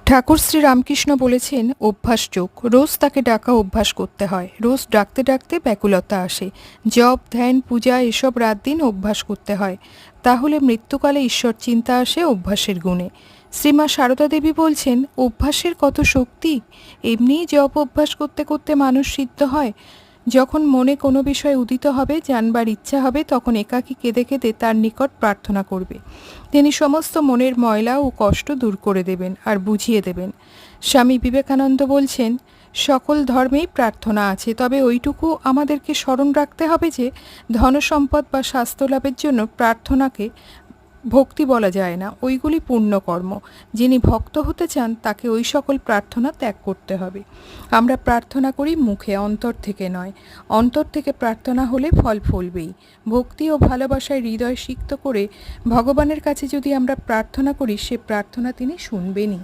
ঠাকুর শ্রী রামকৃষ্ণ বলেছেন, অভ্যাস যোগ। রোজ তাকে ডাকা অভ্যাস করতে হয়। রোজ ডাকতে ডাকতে ব্যাকুলতা আসে। জপ, ধ্যান, পূজা এসব রাত দিন অভ্যাস করতে হয়। তাহলে মৃত্যুকালে ঈশ্বর চিন্তা আসে অভ্যাসের গুণে। শ্রীমা সারদা দেবী বলছেন, অভ্যাসের কত শক্তি! এমনিই জপ অভ্যাস করতে করতে মানুষ সিদ্ধ হয়। যখন মনে কোনো বিষয় উদিত হবে, জানবার ইচ্ছা হবে, তখন একাকী কেঁদে কেঁদে তার নিকট প্রার্থনা করবে। তিনি সমস্ত মনের ময়লা ও কষ্ট দূর করে দেবেন আর বুঝিয়ে দেবেন। স্বামী বিবেকানন্দ বলছেন, সকল ধর্মেই প্রার্থনা আছে, তবে ওইটুকু আমাদেরকে স্মরণ রাখতে হবে যে ধনসম্পদ বা স্বাস্থ্য লাভের জন্য প্রার্থনাকে ভক্তি বলা যায় না, ওইগুলি পুণ্যকর্ম। যিনি ভক্ত হতে চান তাকে ওই সকল প্রার্থনা ত্যাগ করতে হবে। আমরা প্রার্থনা করি মুখে, অন্তর থেকে নয়। অন্তর থেকে প্রার্থনা হলে ফল ফলবেই। ভক্তি ও ভালোবাসায় হৃদয় সিক্ত করে ভগবানের কাছে যদি আমরা প্রার্থনা করি, সে প্রার্থনা তিনি শুনবেনই।